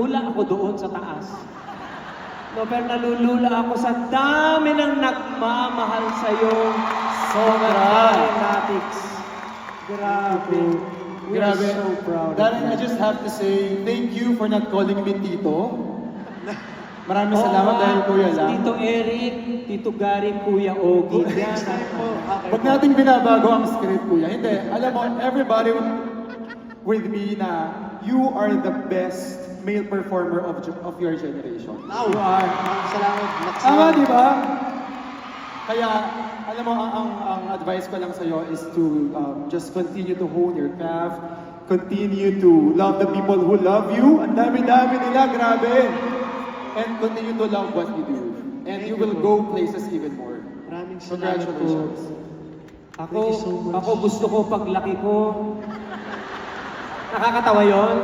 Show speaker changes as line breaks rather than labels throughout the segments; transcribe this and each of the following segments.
nalulula ako doon sa taas. No, pero nalulula ako sa dami ng nagmamahal sa'yo.
Sobra.
Fanatics. Grabe. We are
Grabe.
so proud.
Darren, I just have to say, thank you for not calling me Tito. Maraming salamat dahil kuya lang.
Tito Eric, Tito Gary, Kuya Ogie.
Next time po.
Huwag nating binabago ang script, kuya. Hindi. Alam mo, everybody with me na you are the best male performer of your generation.
Wow.
You are.
Salamat.
Tama, di ba? Kaya, alam mo, ang advice ko lang sa'yo is to just continue to hone your craft, continue to love the people who love you. Ang dami-dami nila, grabe. And continue to love what you do. And you will go places even more.
Maraming salamat po.
Congratulations.
Thank you so much.
Ako gusto ko paglaki ko. Nakakatawa yun?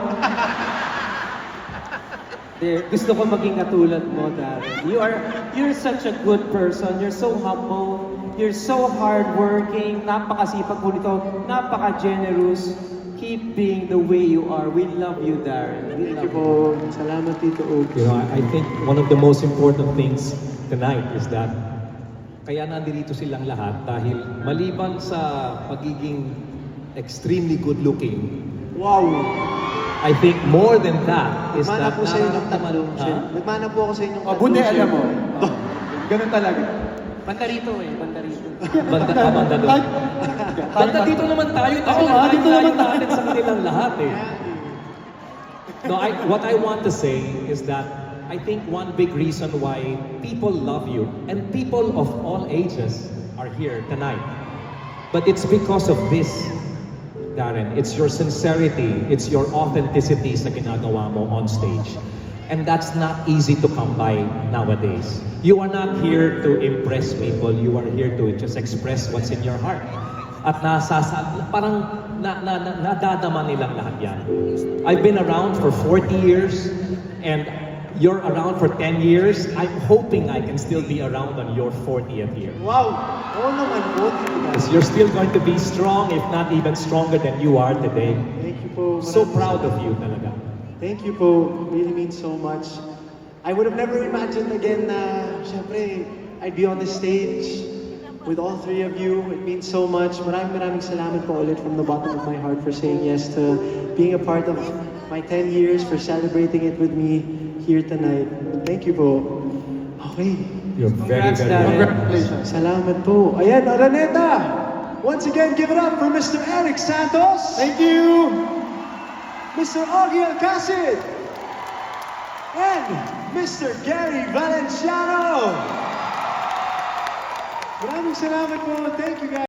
Gusto ko maging katulad mo, Darren. You're such a good person. You're so humble. You're so hardworking. Napakasipag mo nito. Napaka-generous. Keep being the way you are. We love you, Darren. We
Thank you
love
po. Salamat, Tito Og.
You know, I think one of the most important things tonight is that kaya nandito silang lahat dahil maliban sa pagiging extremely good looking,
Wow!
I think more than that is
Nagmana
that
po sa inyo ng
nararamdaman-
tattoo.
Ha?
Nagmana po ako sa inyo ng
Buti alam mo. Ganun talaga.
Banda rito eh, banda rito.
Banda doon. Banda dito naman tayo.
Oo nga, dito naman tayo.
natin sa kanilang lahat eh. No, what I want to say is that I think one big reason why people love you and people of all ages are here tonight. But it's because of this, Darren. It's your sincerity, it's your authenticity sa ginagawa mo on stage. And that's not easy to come by nowadays. You are not here to impress people, you are here to just express what's in your heart. At parang nadadama nilang lahat yan. I've been around for 40 years and you're around for 10 years. I'm hoping I can still be around on your 40th year.
Wow! Oo naman po.
Because you're still going to be strong, if not even stronger than you are today.
Thank you po.
So
Maraming
proud of
salamat.
you talaga.
Thank you po. Really means so much. I would have never imagined again na, syempre, I'd be on the stage with all three of you. It means so much. Maraming salamat po ulit from the bottom of my heart for saying yes to being a part of my 10 years, for celebrating it with me here tonight. Thank you po. Okay.
You're very,
Congrats,
very
Darren.
welcome.
Congratulations.
Salamat po. Ayan, Araneta! Once again, give it up for Mr. Eric Santos.
Thank you!
Mr. Augie Alcacid, and Mr. Gary Valenciano. Maraming salamat po. Thank you guys.